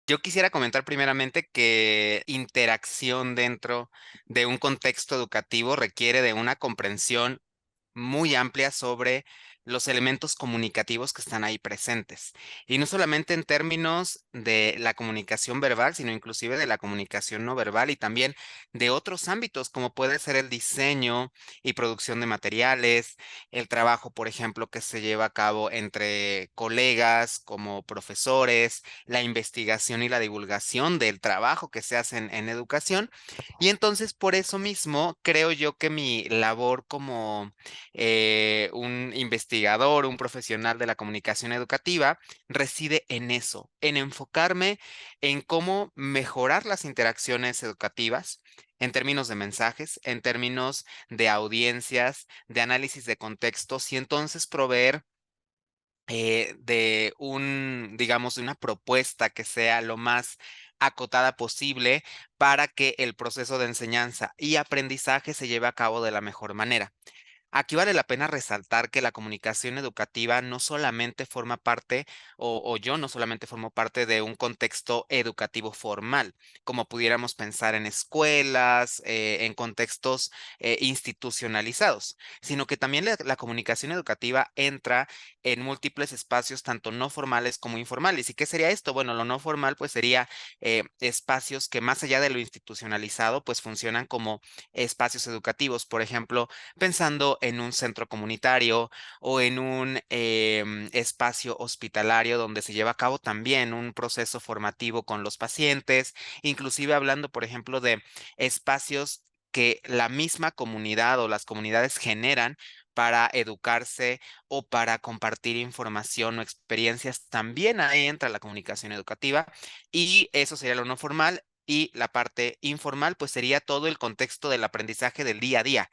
Yo quisiera comentar primeramente que interacción dentro de un contexto educativo requiere de una comprensión muy amplia sobre los elementos comunicativos que están ahí presentes. Y no solamente en términos de la comunicación verbal, sino inclusive de la comunicación no verbal y también de otros ámbitos, como puede ser el diseño y producción de materiales, el trabajo, por ejemplo, que se lleva a cabo entre colegas, como profesores, la investigación y la divulgación del trabajo que se hace en educación. Y entonces, por eso mismo, creo yo que mi labor como un investigador, un profesional de la comunicación educativa, reside en eso, en enfocarme en cómo mejorar las interacciones educativas en términos de mensajes, en términos de audiencias, de análisis de contextos y entonces proveer de digamos, de una propuesta que sea lo más acotada posible para que el proceso de enseñanza y aprendizaje se lleve a cabo de la mejor manera. Aquí vale la pena resaltar que la comunicación educativa no solamente forma parte, o yo no solamente formo parte de un contexto educativo formal, como pudiéramos pensar en escuelas, en contextos institucionalizados, sino que también la comunicación educativa entra en múltiples espacios, tanto no formales como informales. ¿Y qué sería esto? Bueno, lo no formal pues sería espacios que más allá de lo institucionalizado, pues funcionan como espacios educativos. Por ejemplo, pensando en un centro comunitario o en un espacio hospitalario donde se lleva a cabo también un proceso formativo con los pacientes, inclusive hablando, por ejemplo, de espacios que la misma comunidad o las comunidades generan para educarse o para compartir información o experiencias, también ahí entra la comunicación educativa y eso sería lo no formal. Y la parte informal, pues sería todo el contexto del aprendizaje del día a día,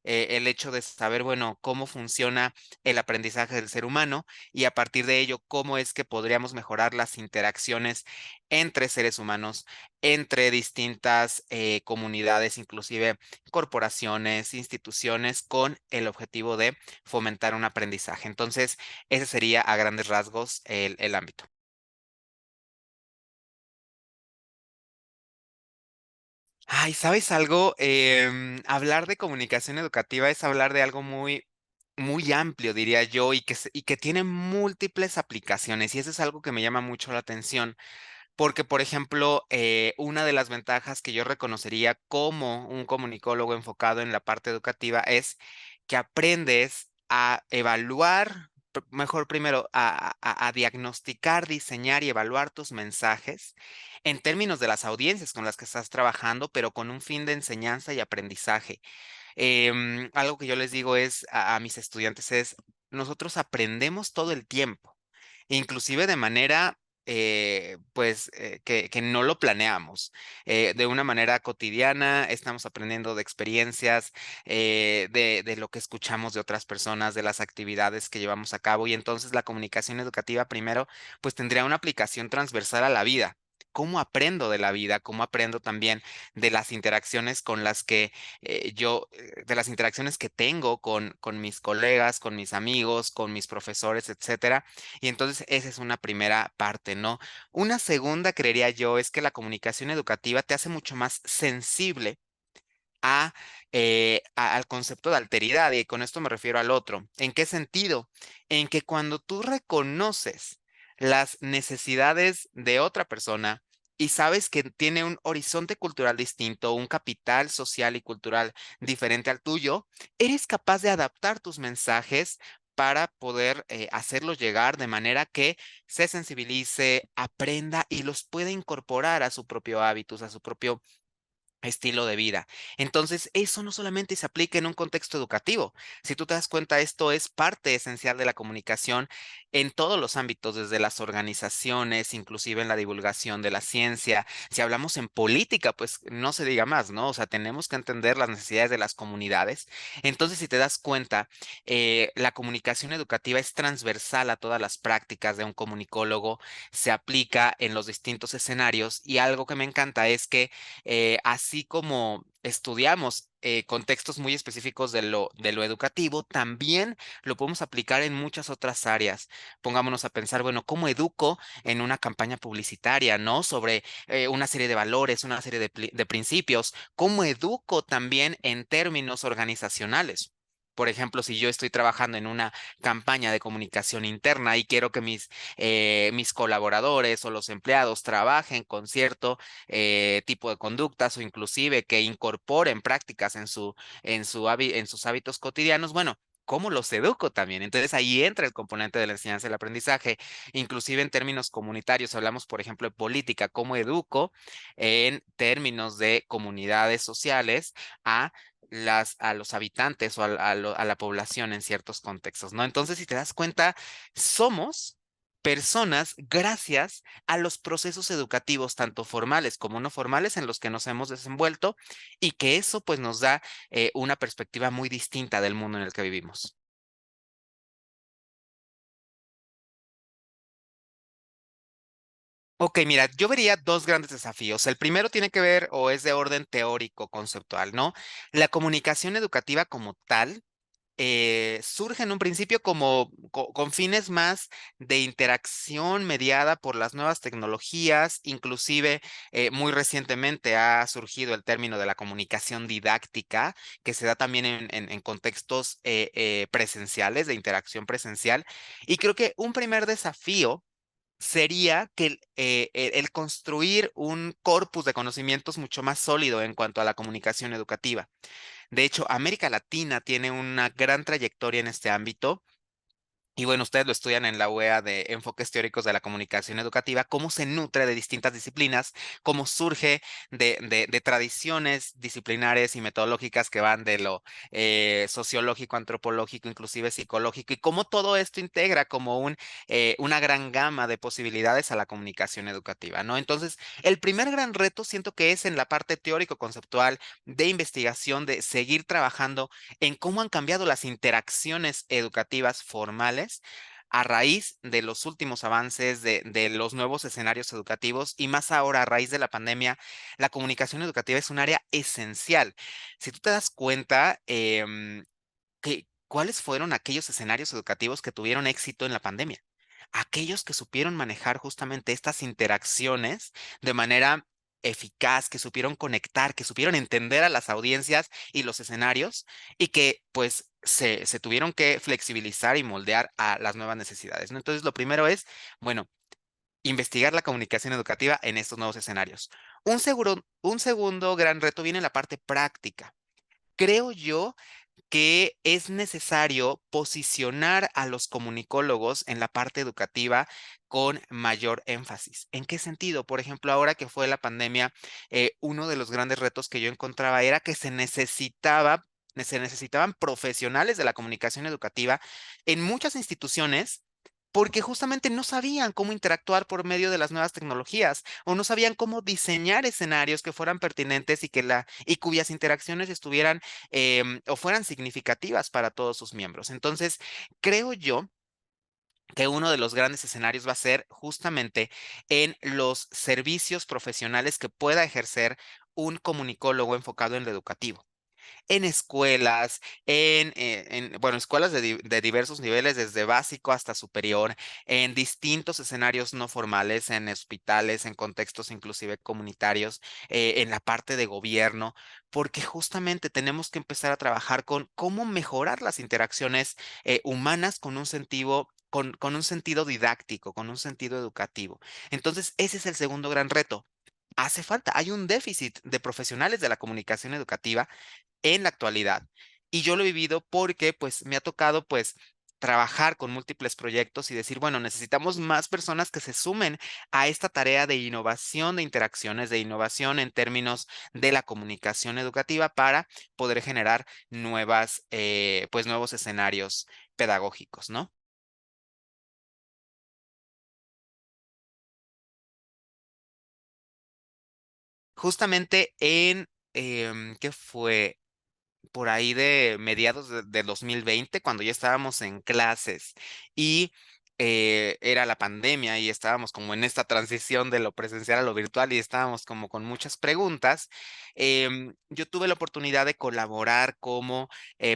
el hecho de saber, bueno, cómo funciona el aprendizaje del ser humano y a partir de ello, cómo es que podríamos mejorar las interacciones entre seres humanos, entre distintas comunidades, inclusive corporaciones, instituciones, con el objetivo de fomentar un aprendizaje. Entonces, ese sería a grandes rasgos el ámbito. Ay, ¿sabes algo? Hablar de comunicación educativa es hablar de algo muy amplio, diría yo, y que tiene múltiples aplicaciones, y eso es algo que me llama mucho la atención, porque, por ejemplo, una de las ventajas que yo reconocería como un comunicólogo enfocado en la parte educativa es que aprendes a evaluar, mejor primero, a diagnosticar, diseñar y evaluar tus mensajes en términos de las audiencias con las que estás trabajando, pero con un fin de enseñanza y aprendizaje. Algo que yo les digo es a mis estudiantes es, nosotros aprendemos todo el tiempo, inclusive de manera, pues, que no lo planeamos. De una manera cotidiana, estamos aprendiendo de experiencias, de lo que escuchamos de otras personas, de las actividades que llevamos a cabo, y entonces la comunicación educativa primero, pues tendría una aplicación transversal a la vida. ¿Cómo aprendo de la vida? ¿Cómo aprendo también de las interacciones con las que de las interacciones que tengo con mis colegas, con mis amigos, con mis profesores, etcétera? Y entonces esa es una primera parte, ¿no? Una segunda, creería yo, es que la comunicación educativa te hace mucho más sensible al concepto de alteridad, y con esto me refiero al otro. ¿En qué sentido? En que cuando tú reconoces las necesidades de otra persona y sabes que tiene un horizonte cultural distinto, un capital social y cultural diferente al tuyo, eres capaz de adaptar tus mensajes para poder hacerlos llegar de manera que se sensibilice, aprenda y los pueda incorporar a su propio hábitos, a su propio estilo de vida. Entonces, eso no solamente se aplica en un contexto educativo. Si tú te das cuenta, esto es parte esencial de la comunicación en todos los ámbitos, desde las organizaciones, inclusive en la divulgación de la ciencia. Si hablamos en política, pues no se diga más, ¿no? O sea, tenemos que entender las necesidades de las comunidades. Entonces, si te das cuenta, la comunicación educativa es transversal a todas las prácticas de un comunicólogo, se aplica en los distintos escenarios y algo que me encanta es que así como estudiamos contextos muy específicos de lo educativo, también lo podemos aplicar en muchas otras áreas. Pongámonos a pensar, bueno, ¿cómo educo en una campaña publicitaria, ¿no? Sobre una serie de valores, una serie de principios. ¿Cómo educo también en términos organizacionales? Por ejemplo, si yo estoy trabajando en una campaña de comunicación interna y quiero que mis colaboradores o los empleados trabajen con cierto tipo de conductas o inclusive que incorporen prácticas en sus hábitos cotidianos, bueno, ¿cómo los educo también? Entonces ahí entra el componente de la enseñanza y el aprendizaje. Inclusive en términos comunitarios, hablamos, por ejemplo, de política, ¿cómo educo en términos de comunidades sociales a a los habitantes o a la población en ciertos contextos, ¿no? Entonces, si te das cuenta, somos personas gracias a los procesos educativos, tanto formales como no formales, en los que nos hemos desenvuelto y que eso pues nos da una perspectiva muy distinta del mundo en el que vivimos. Ok, mira, yo vería dos grandes desafíos. El primero tiene que ver o es de orden teórico, conceptual, ¿no? La comunicación educativa como tal surge en un principio como con fines más de interacción mediada por las nuevas tecnologías, inclusive muy recientemente ha surgido el término de la comunicación didáctica, que se da también en contextos presenciales, de interacción presencial. Y creo que un primer desafío sería que el construir un corpus de conocimientos mucho más sólido en cuanto a la comunicación educativa. De hecho, América Latina tiene una gran trayectoria en este ámbito. Y bueno, ustedes lo estudian en la UEA de Enfoques Teóricos de la Comunicación Educativa, cómo se nutre de distintas disciplinas, cómo surge de tradiciones disciplinares y metodológicas que van de lo sociológico, antropológico, inclusive psicológico, y cómo todo esto integra como una gran gama de posibilidades a la comunicación educativa, ¿no? Entonces, el primer gran reto siento que es en la parte teórico-conceptual de investigación, de seguir trabajando en cómo han cambiado las interacciones educativas formales a raíz de los últimos avances, de los nuevos escenarios educativos y más ahora a raíz de la pandemia, la comunicación educativa es un área esencial. Si tú te das cuenta, ¿cuáles fueron aquellos escenarios educativos que tuvieron éxito en la pandemia? Aquellos que supieron manejar justamente estas interacciones de manera eficaz, que supieron conectar, que supieron entender a las audiencias y los escenarios y que pues se tuvieron que flexibilizar y moldear a las nuevas necesidades, ¿no? Entonces, lo primero es, bueno, investigar la comunicación educativa en estos nuevos escenarios. Un segundo gran reto viene en la parte práctica. Creo yo que es necesario posicionar a los comunicólogos en la parte educativa con mayor énfasis. ¿En qué sentido? Por ejemplo, ahora que fue la pandemia, uno de los grandes retos que yo encontraba era que se necesitaban profesionales de la comunicación educativa en muchas instituciones. Porque justamente no sabían cómo interactuar por medio de las nuevas tecnologías o no sabían cómo diseñar escenarios que fueran pertinentes y cuyas interacciones estuvieran o fueran significativas para todos sus miembros. Entonces, creo yo que uno de los grandes escenarios va a ser justamente en los servicios profesionales que pueda ejercer un comunicólogo enfocado en lo educativo en escuelas, bueno, escuelas de diversos niveles, desde básico hasta superior, en distintos escenarios no formales, en hospitales, en contextos inclusive comunitarios, en la parte de gobierno, porque justamente tenemos que empezar a trabajar con cómo mejorar las interacciones humanas con un sentido. Con un sentido didáctico, con un sentido educativo. Entonces, ese es el segundo gran reto. Hace falta, hay un déficit de profesionales de la comunicación educativa en la actualidad. Y yo lo he vivido porque pues me ha tocado pues trabajar con múltiples proyectos y decir, bueno, necesitamos más personas que se sumen a esta tarea de innovación de interacciones, de innovación en términos de la comunicación educativa para poder generar pues nuevos escenarios pedagógicos, ¿no? Justamente ¿qué fue? Por ahí de mediados de 2020, cuando ya estábamos en clases. era la pandemia y estábamos como en esta transición de lo presencial a lo virtual y estábamos como con muchas preguntas, yo tuve la oportunidad de colaborar como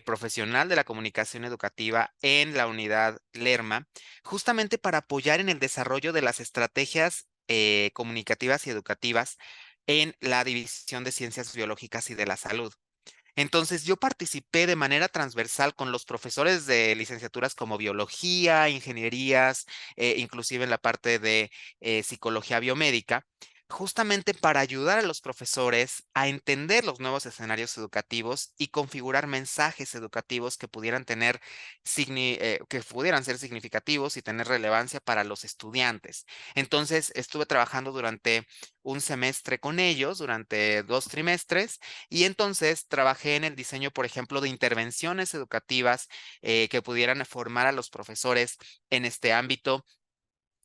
profesional de la comunicación educativa en la unidad Lerma, justamente para apoyar en el desarrollo de las estrategias comunicativas y educativas en la División de Ciencias Biológicas y de la Salud. Entonces, yo participé de manera transversal con los profesores de licenciaturas como biología, ingenierías, inclusive en la parte de psicología biomédica, justamente para ayudar a los profesores a entender los nuevos escenarios educativos y configurar mensajes educativos que pudieran tener, que pudieran ser significativos y tener relevancia para los estudiantes. Entonces, estuve trabajando durante un semestre con ellos, durante 2 trimestres, y entonces trabajé en el diseño, por ejemplo, de intervenciones educativas que pudieran formar a los profesores en este ámbito.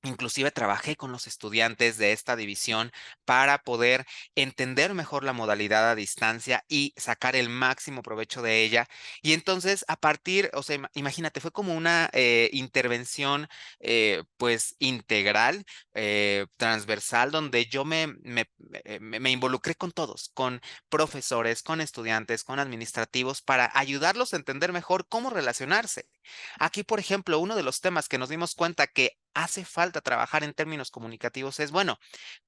Inclusive trabajé con los estudiantes de esta división para poder entender mejor la modalidad a distancia y sacar el máximo provecho de ella. Y entonces, a partir, o sea, imagínate, fue como una intervención pues integral, transversal, donde yo me involucré con todos, con profesores, con estudiantes, con administrativos, para ayudarlos a entender mejor cómo relacionarse. Aquí, por ejemplo, uno de los temas que nos dimos cuenta que hace falta trabajar en términos comunicativos es, bueno,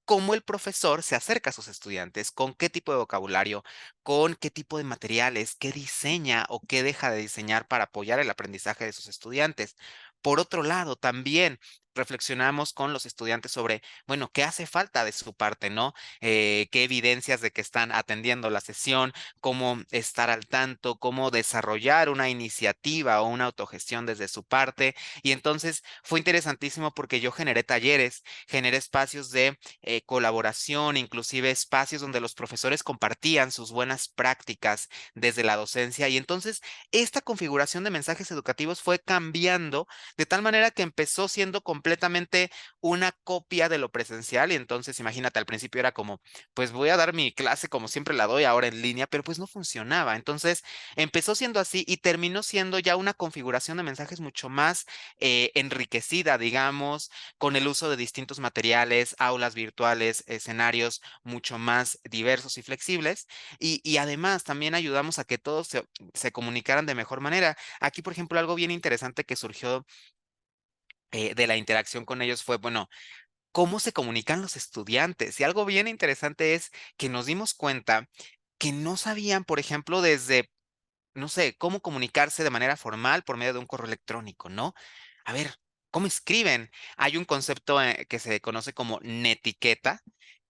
cómo el profesor se acerca a sus estudiantes, con qué tipo de vocabulario, con qué tipo de materiales, qué diseña o qué deja de diseñar para apoyar el aprendizaje de sus estudiantes. Por otro lado, también reflexionamos con los estudiantes sobre, bueno, qué hace falta de su parte, ¿no? Qué evidencias de que están atendiendo la sesión, cómo estar al tanto, cómo desarrollar una iniciativa o una autogestión desde su parte. Y entonces fue interesantísimo porque yo generé talleres, generé espacios de colaboración, inclusive espacios donde los profesores compartían sus buenas prácticas desde la docencia. Y entonces esta configuración de mensajes educativos fue cambiando de tal manera que empezó siendo completamente una copia de lo presencial. Y entonces imagínate, al principio era como, pues voy a dar mi clase como siempre la doy ahora en línea, pero pues no funcionaba. Entonces empezó siendo así y terminó siendo ya una configuración de mensajes mucho más enriquecida, digamos, con el uso de distintos materiales, aulas virtuales, escenarios mucho más diversos y flexibles. Y además también ayudamos a que todos se comunicaran de mejor manera. Aquí, por ejemplo, algo bien interesante que surgió de la interacción con ellos fue, bueno, cómo se comunican los estudiantes. Y algo bien interesante es que nos dimos cuenta que no sabían, por ejemplo, desde no sé, cómo comunicarse de manera formal por medio de un correo electrónico, ¿no? A ver, ¿cómo escriben? Hay un concepto que se conoce como netiqueta,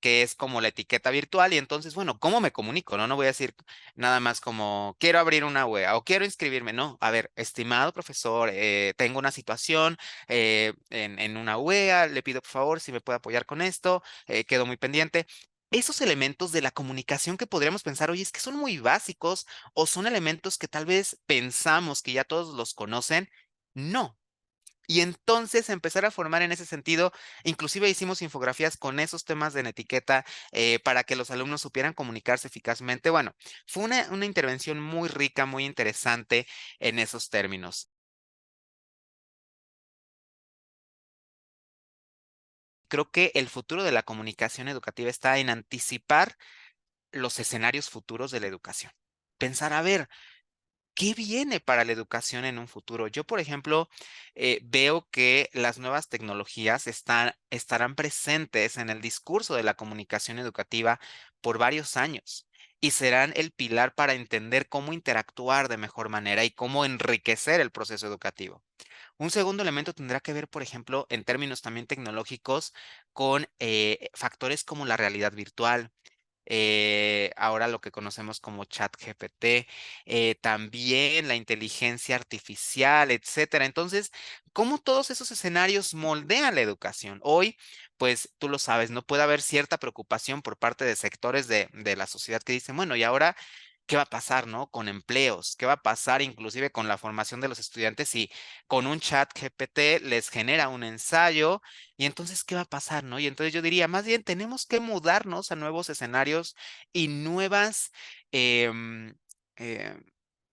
que es como la etiqueta virtual, y entonces, bueno, ¿cómo me comunico? No voy a decir nada más como quiero abrir una web o quiero inscribirme. No, a ver, estimado profesor, tengo una situación en una wea, le pido por favor si me puede apoyar con esto, quedo muy pendiente. Esos elementos de la comunicación que podríamos pensar, oye, es que son muy básicos o son elementos que tal vez pensamos que ya todos los conocen, no. Y entonces empezar a formar en ese sentido, inclusive hicimos infografías con esos temas de etiqueta para que los alumnos supieran comunicarse eficazmente. Bueno, fue una intervención muy rica, muy interesante en esos términos. Creo que el futuro de la comunicación educativa está en anticipar los escenarios futuros de la educación. Pensar, a ver, ¿qué viene para la educación en un futuro? Yo, por ejemplo, veo que las nuevas tecnologías estarán presentes en el discurso de la comunicación educativa por varios años y serán el pilar para entender cómo interactuar de mejor manera y cómo enriquecer el proceso educativo. Un segundo elemento tendrá que ver, por ejemplo, en términos también tecnológicos, con factores como la realidad virtual, ahora lo que conocemos como ChatGPT, también la inteligencia artificial, etcétera. Entonces, ¿cómo todos esos escenarios moldean la educación? Hoy, pues tú lo sabes, no puede haber cierta preocupación por parte de sectores de la sociedad que dicen, bueno, ¿y ahora qué va a pasar, no? Con empleos, ¿qué va a pasar inclusive con la formación de los estudiantes si con un chat GPT les genera un ensayo? Y entonces, ¿qué va a pasar, no? Y entonces yo diría, más bien tenemos que mudarnos a nuevos escenarios y nuevas em, eh,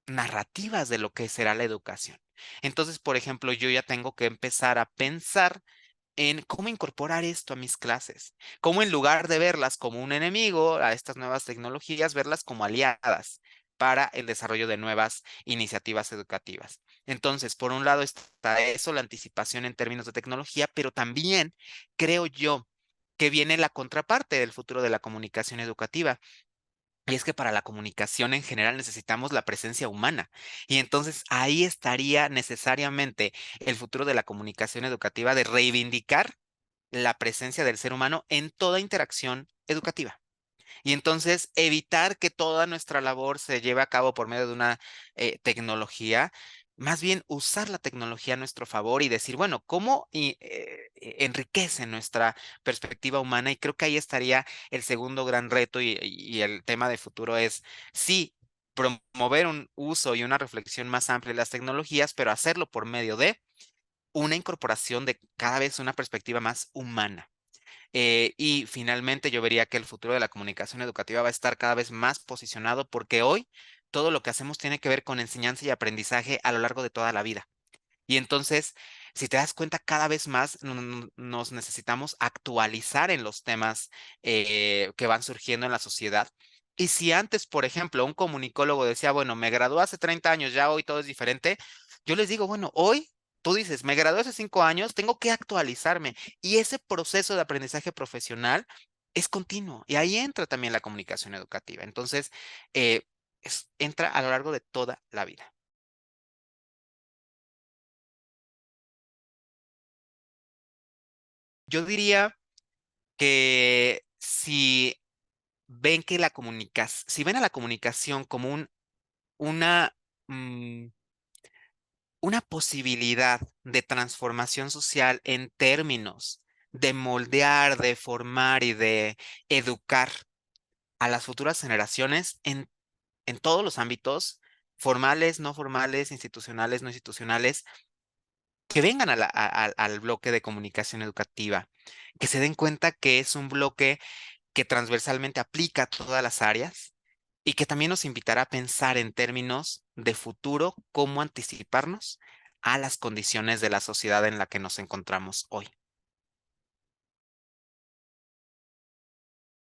narrativas de lo que será la educación. Entonces, por ejemplo, yo ya tengo que empezar a pensar en cómo incorporar esto a mis clases, cómo en lugar de verlas como un enemigo a estas nuevas tecnologías, verlas como aliadas para el desarrollo de nuevas iniciativas educativas. Entonces, por un lado está eso, la anticipación en términos de tecnología, pero también creo yo que viene la contraparte del futuro de la comunicación educativa. Y es que para la comunicación en general necesitamos la presencia humana. Y entonces ahí estaría necesariamente el futuro de la comunicación educativa de reivindicar la presencia del ser humano en toda interacción educativa. Y entonces evitar que toda nuestra labor se lleve a cabo por medio de una tecnología, más bien usar la tecnología a nuestro favor y decir, bueno, ¿cómo enriquece nuestra perspectiva humana? Y creo que ahí estaría el segundo gran reto y el tema de futuro es, sí, promover un uso y una reflexión más amplia de las tecnologías, pero hacerlo por medio de una incorporación de cada vez una perspectiva más humana. Y finalmente yo vería que el futuro de la comunicación educativa va a estar cada vez más posicionado porque hoy todo lo que hacemos tiene que ver con enseñanza y aprendizaje a lo largo de toda la vida. Y entonces, si te das cuenta, cada vez más nos necesitamos actualizar en los temas que van surgiendo en la sociedad. Y si antes, por ejemplo, un comunicólogo decía, bueno, me gradué hace 30 años, ya hoy todo es diferente, yo les digo, bueno, hoy tú dices, me gradué hace 5 años, tengo que actualizarme. Y ese proceso de aprendizaje profesional es continuo. Y ahí entra también la comunicación educativa. Entonces, eh, entra a lo largo de toda la vida. Yo diría que si ven a la comunicación como una, mm, una posibilidad de transformación social en términos de moldear, de formar y de educar a las futuras generaciones en todos los ámbitos, formales, no formales, institucionales, no institucionales, que vengan al bloque de comunicación educativa, que se den cuenta que es un bloque que transversalmente aplica a todas las áreas y que también nos invitará a pensar en términos de futuro, cómo anticiparnos a las condiciones de la sociedad en la que nos encontramos hoy.